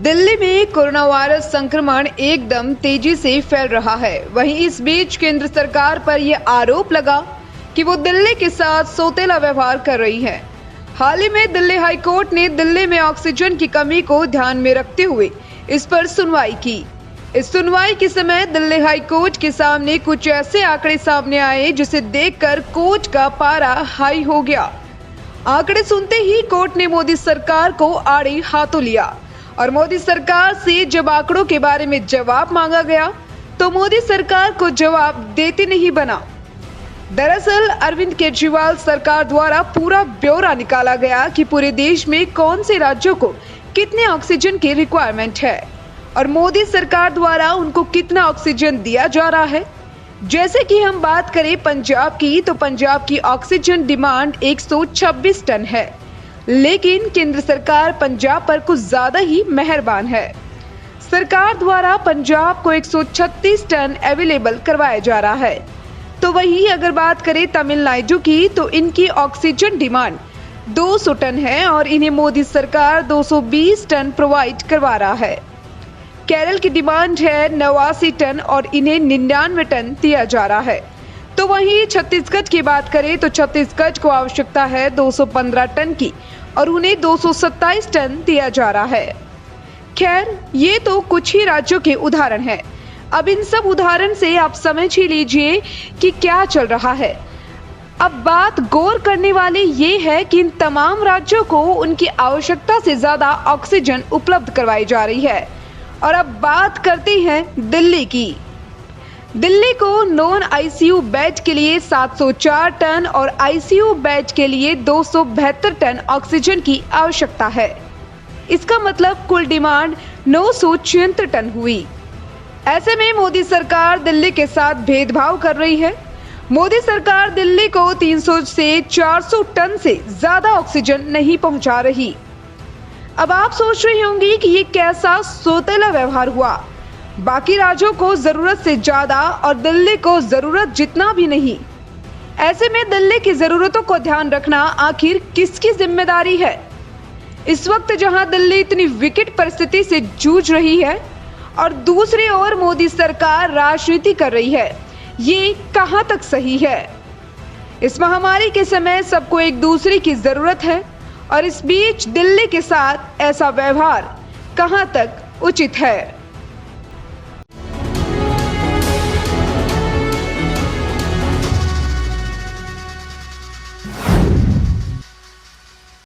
दिल्ली में corona virus संक्रमण एकदम तेजी से फैल रहा है। वहीं इस बीच केंद्र सरकार पर यह आरोप लगा कि वो दिल्ली के साथ सौतेला व्यवहार कर रही है। हाल ही में दिल्ली हाई कोर्ट ने दिल्ली में ऑक्सीजन की कमी को ध्यान में रखते हुए इस पर सुनवाई की। इस सुनवाई के समय दिल्ली हाई कोर्ट के सामने कुछ ऐसे आंकड़े सामने आए जिसे देखकर कोर्ट का पारा हाई हो गया। आंकड़े सुनते ही कोर्ट ने मोदी सरकार को आड़े हाथों लिया और मोदी सरकार से जब आंकड़ों के बारे में जवाब मांगा गया तो मोदी सरकार को जवाब देते नहीं बना। दरअसल अरविंद केजरीवाल सरकार द्वारा पूरा ब्यौरा निकाला गया कि पूरे देश में कौन से राज्यों को कितने ऑक्सीजन की रिक्वायरमेंट है और मोदी सरकार द्वारा उनको कितना ऑक्सीजन दिया जा रहा है। जैसे कि हम बात करें पंजाब की, तो पंजाब की ऑक्सीजन डिमांड 126 टन है, लेकिन केंद्र सरकार पंजाब पर कुछ ज्यादा ही मेहरबान है। सरकार द्वारा पंजाब को 136 टन अवेलेबल करवाया जा रहा है। तो वहीं अगर बात करें तमिलनाडु की, तो इनकी ऑक्सीजन डिमांड 200 टन है और इन्हें मोदी सरकार 220 टन प्रोवाइड करवा रहा है। केरल की डिमांड है 89 टन और इन्हें 99 टन दिया जा रहा है। तो वहीं छत्तीसगढ़ की बात करें तो छत्तीसगढ़ को आवश्यकता है 215 टन की और उन्हें 227 टन दिया जा रहा है। खैर, ये तो कुछ ही राज्यों के उदाहरण हैं। अब इन सब उदाहरण से आप समझ ही लीजिए कि क्या चल रहा है। अब बात गौर करने वाली ये है कि इन तमाम राज्यों को उनकी आवश्यकता से ज्यादा ऑक्सीजन उपलब्ध करवाई जा रही है। और अब बात करते हैं दिल्ली की। दिल्ली को नॉन आईसीयू बेड के लिए 704 टन और आईसीयू बेड के लिए 272 टन ऑक्सीजन की आवश्यकता है। इसका मतलब कुल डिमांड 976 टन हुई। ऐसे में मोदी सरकार दिल्ली के साथ भेदभाव कर रही है। मोदी सरकार दिल्ली को 300 से 400 टन से ज्यादा ऑक्सीजन नहीं पहुंचा रही। अब आप सोच रहे होंगे कि ये कैसा सौतेला व्यवहार हुआ। बाकी राज्यों को जरूरत से ज्यादा और दिल्ली को जरूरत जितना भी नहीं। ऐसे में दिल्ली की जरूरतों को ध्यान रखना आखिर किसकी जिम्मेदारी है? इस वक्त जहां दिल्ली इतनी विकट परिस्थिति से जूझ रही है और दूसरी ओर मोदी सरकार राजनीति कर रही है, ये कहां तक सही है? इस महामारी के समय सबको एक दूसरे की जरूरत है और इस बीच दिल्ली के साथ ऐसा व्यवहार कहां तक उचित है?